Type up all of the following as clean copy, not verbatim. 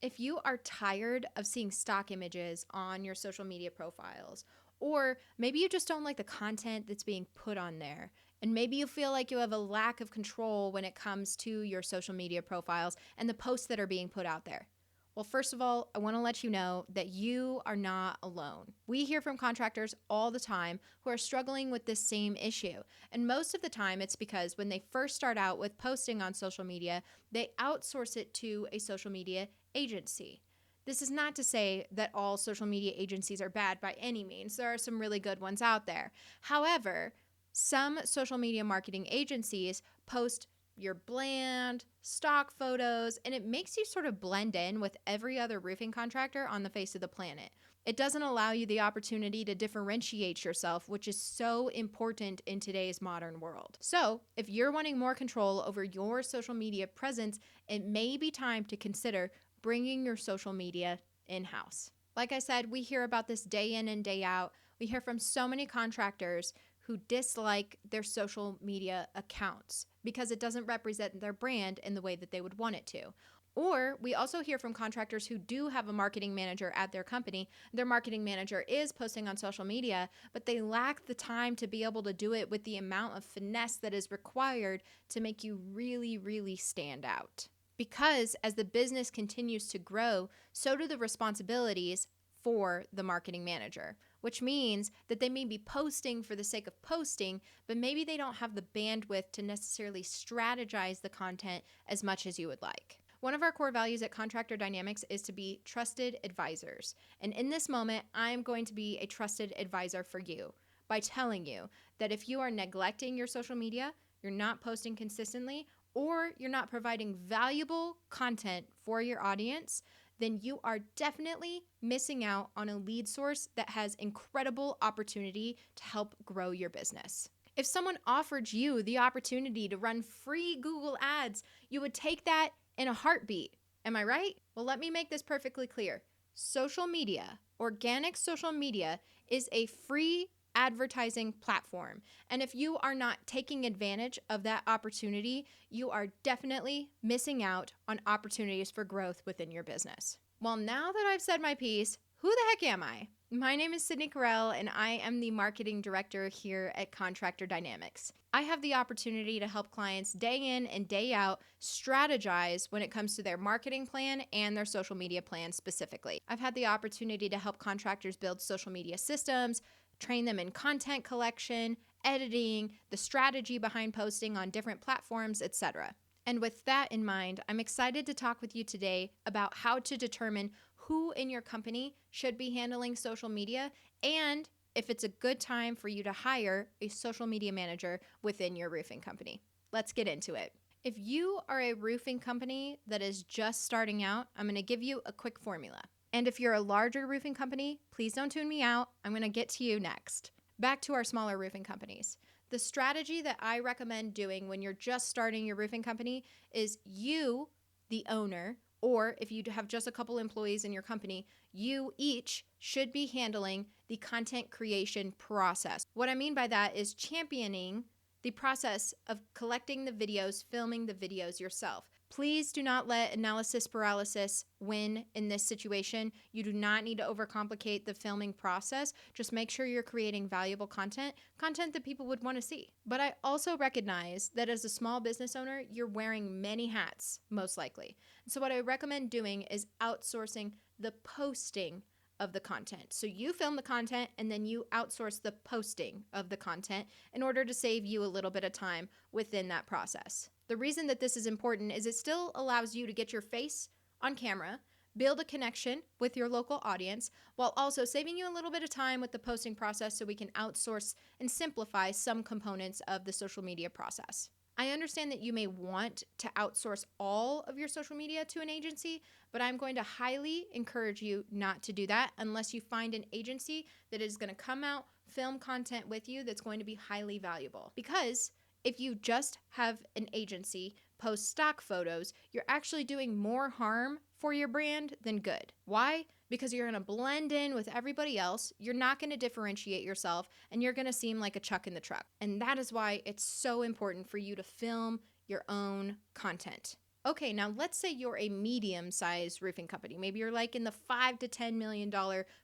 If you are tired of seeing stock images on your social media profiles, or maybe you just don't like the content that's being put on there, and maybe you feel like you have a lack of control when it comes to your social media profiles and the posts that are being put out there. Well, first of all, I want to let you know that you are not alone. We hear from contractors all the time who are struggling with this same issue. And most of the time, it's because when they first start out with posting on social media, they outsource it to a social media agency. This is not to say that all social media agencies are bad by any means. There are some really good ones out there. However, some social media marketing agencies post your bland stock photos, and it makes you sort of blend in with every other roofing contractor on the face of the planet. It doesn't allow you the opportunity to differentiate yourself, which is so important in today's modern world. So, if you're wanting more control over your social media presence, it may be time to consider bringing your social media in-house. Like I said, we hear about this day in and day out. We hear from so many contractors who dislike their social media accounts because it doesn't represent their brand in the way that they would want it to. Or we also hear from contractors who do have a marketing manager at their company. Their marketing manager is posting on social media, but they lack the time to be able to do it with the amount of finesse that is required to make you really, really stand out. Because as the business continues to grow, so do the responsibilities for the marketing manager, which means that they may be posting for the sake of posting, but maybe they don't have the bandwidth to necessarily strategize the content as much as you would like. One of our core values at Contractor Dynamics is to be trusted advisors. And in this moment, I'm going to be a trusted advisor for you by telling you that if you are neglecting your social media, you're not posting consistently, or you're not providing valuable content for your audience, then you are definitely missing out on a lead source that has incredible opportunity to help grow your business. If someone offered you the opportunity to run free Google ads, you would take that in a heartbeat. Am I right? Well, let me make this perfectly clear. Social media, organic social media, is a free advertising platform. And if you are not taking advantage of that opportunity, you are definitely missing out on opportunities for growth within your business. Well, now that I've said my piece, who the heck am I? My name is Sydney Carell, and I am the marketing director here at Contractor Dynamics. I have the opportunity to help clients day in and day out strategize when it comes to their marketing plan and their social media plan specifically. I've had the opportunity to help contractors build social media systems, train them in content collection, editing, the strategy behind posting on different platforms, etc. And with that in mind, I'm excited to talk with you today about how to determine who in your company should be handling social media and if it's a good time for you to hire a social media manager within your roofing company. Let's get into it. If you are a roofing company that is just starting out, I'm going to give you a quick formula. And if you're a larger roofing company, please don't tune me out. I'm going to get to you next. Back to our smaller roofing companies. The strategy that I recommend doing when you're just starting your roofing company is you, the owner, or if you have just a couple employees in your company, you each should be handling the content creation process. What I mean by that is championing the process of collecting the videos, filming the videos yourself. Please do not let analysis paralysis win in this situation. You do not need to overcomplicate the filming process. Just make sure you're creating valuable content that people would want to see. But I also recognize that as a small business owner, you're wearing many hats, most likely. So what I recommend doing is outsourcing the posting of the content. So you film the content and then you outsource the posting of the content in order to save you a little bit of time within that process. The reason that this is important is it still allows you to get your face on camera, build a connection with your local audience, while also saving you a little bit of time with the posting process so we can outsource and simplify some components of the social media process. I understand that you may want to outsource all of your social media to an agency, but I'm going to highly encourage you not to do that unless you find an agency that is going to come out, film content with you that's going to be highly valuable. Because if you just have an agency post stock photos, you're actually doing more harm for your brand than good. Why? Because you're going to blend in with everybody else, you're not going to differentiate yourself, and you're going to seem like a chuck in the truck. And that is why it's so important for you to film your own content. Okay, now let's say you're a medium-sized roofing company. Maybe you're like in the $5 to $10 million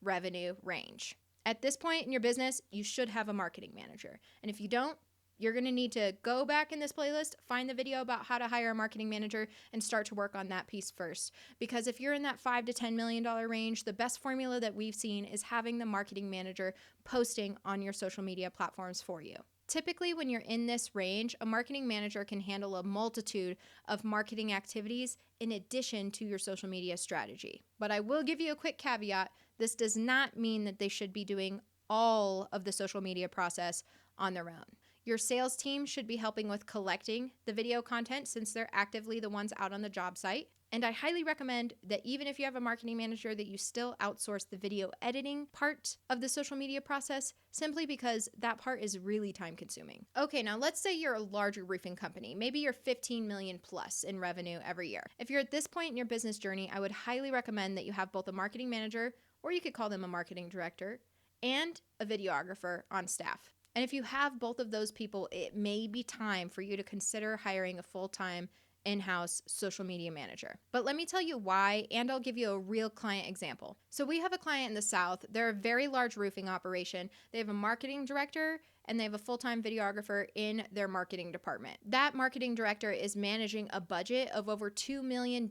revenue range. At this point in your business, you should have a marketing manager. And if you don't, you're going to need to go back in this playlist, find the video about how to hire a marketing manager, and start to work on that piece first. Because if you're in that $5 to $10 million range, the best formula that we've seen is having the marketing manager posting on your social media platforms for you. Typically, when you're in this range, a marketing manager can handle a multitude of marketing activities in addition to your social media strategy. But I will give you a quick caveat. This does not mean that they should be doing all of the social media process on their own. Your sales team should be helping with collecting the video content since they're actively the ones out on the job site. And I highly recommend that even if you have a marketing manager, that you still outsource the video editing part of the social media process, simply because that part is really time consuming. Okay, now let's say you're a larger roofing company. Maybe you're 15 million plus in revenue every year. If you're at this point in your business journey, I would highly recommend that you have both a marketing manager, or you could call them a marketing director, and a videographer on staff. And if you have both of those people, it may be time for you to consider hiring a full-time in-house social media manager. But let me tell you why, and I'll give you a real client example. So we have a client in the South. They're a very large roofing operation. They have a marketing director and they have a full-time videographer in their marketing department. That marketing director is managing a budget of over $2 million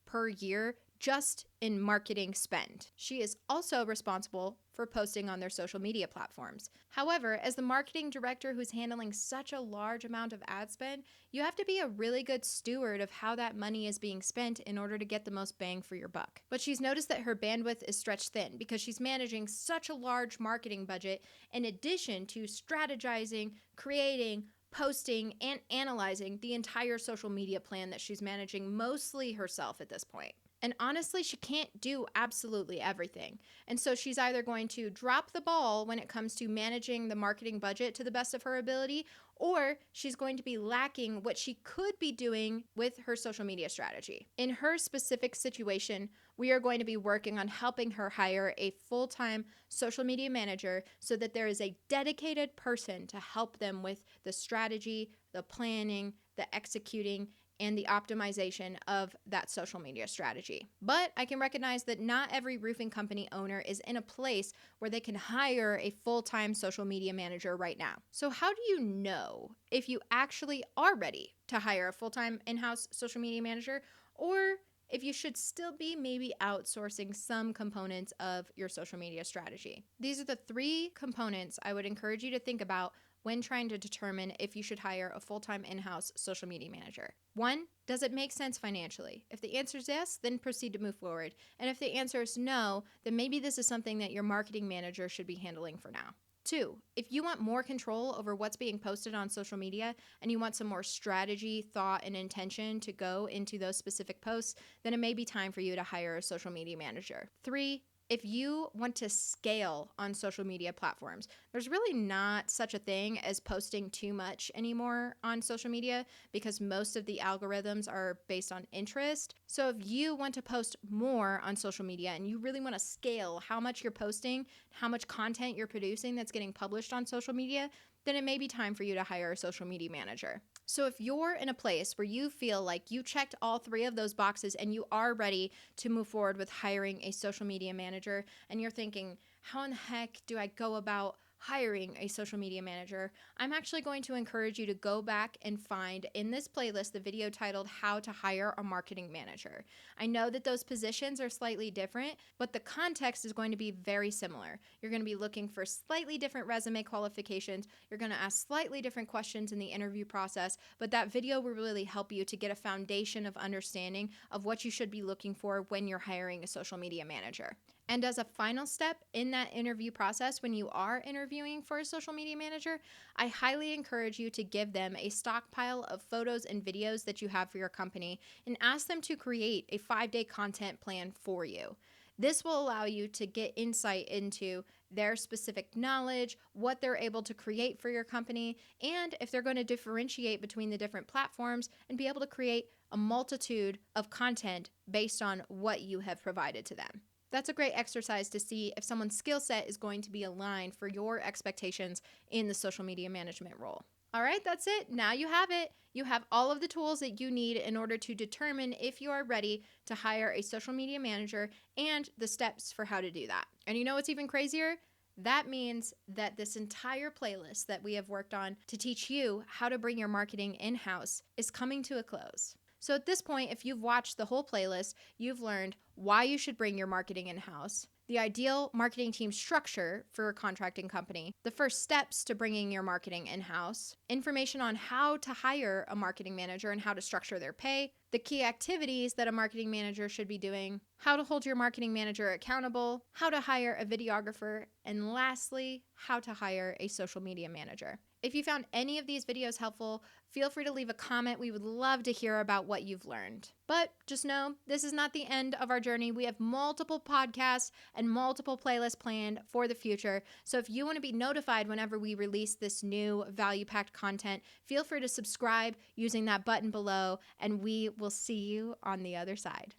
per year just in marketing spend. She is also responsible for posting on their social media platforms. However, as the marketing director who's handling such a large amount of ad spend, you have to be a really good steward of how that money is being spent in order to get the most bang for your buck. But she's noticed that her bandwidth is stretched thin because she's managing such a large marketing budget in addition to strategizing, creating, posting, and analyzing the entire social media plan that she's managing mostly herself at this point. And honestly, she can't do absolutely everything. And so she's either going to drop the ball when it comes to managing the marketing budget to the best of her ability, or she's going to be lacking what she could be doing with her social media strategy. In her specific situation, we are going to be working on helping her hire a full-time social media manager so that there is a dedicated person to help them with the strategy, the planning, the executing, and the optimization of that social media strategy. But I can recognize that not every roofing company owner is in a place where they can hire a full-time social media manager right now. So how do you know if you actually are ready to hire a full-time in-house social media manager, or if you should still be maybe outsourcing some components of your social media strategy? These are the 3 components I would encourage you to think about when trying to determine if you should hire a full-time in-house social media manager. 1, does it make sense financially? If the answer is yes, then proceed to move forward. And if the answer is no, then maybe this is something that your marketing manager should be handling for now. 2, if you want more control over what's being posted on social media and you want some more strategy, thought, and intention to go into those specific posts, then it may be time for you to hire a social media manager. 3, if you want to scale on social media platforms, there's really not such a thing as posting too much anymore on social media because most of the algorithms are based on interest. So if you want to post more on social media and you really want to scale how much you're posting, how much content you're producing that's getting published on social media, then it may be time for you to hire a social media manager. So if you're in a place where you feel like you checked all 3 of those boxes and you are ready to move forward with hiring a social media manager, and you're thinking, how in the heck do I go about hiring a social media manager, I'm actually going to encourage you to go back and find in this playlist the video titled How to Hire a Marketing Manager. I know that those positions are slightly different, but the context is going to be very similar. You're going to be looking for slightly different resume qualifications. You're going to ask slightly different questions in the interview process, but that video will really help you to get a foundation of understanding of what you should be looking for when you're hiring a social media manager. And as a final step in that interview process, when you are interviewing for a social media manager, I highly encourage you to give them a stockpile of photos and videos that you have for your company and ask them to create a 5-day content plan for you. This will allow you to get insight into their specific knowledge, what they're able to create for your company, and if they're going to differentiate between the different platforms and be able to create a multitude of content based on what you have provided to them. That's a great exercise to see if someone's skill set is going to be aligned for your expectations in the social media management role. All right, that's it. Now you have it. You have all of the tools that you need in order to determine if you are ready to hire a social media manager and the steps for how to do that. And you know what's even crazier? That means that this entire playlist that we have worked on to teach you how to bring your marketing in house is coming to a close. So at this point, if you've watched the whole playlist, you've learned why you should bring your marketing in house, the ideal marketing team structure for a contracting company, the first steps to bringing your marketing in house, information on how to hire a marketing manager and how to structure their pay, the key activities that a marketing manager should be doing, how to hold your marketing manager accountable, how to hire a videographer, and lastly, how to hire a social media manager. If you found any of these videos helpful, feel free to leave a comment. We would love to hear about what you've learned. But just know this is not the end of our journey. We have multiple podcasts and multiple playlists planned for the future. So if you want to be notified whenever we release this new value-packed content, feel free to subscribe using that button below, and we will see you on the other side.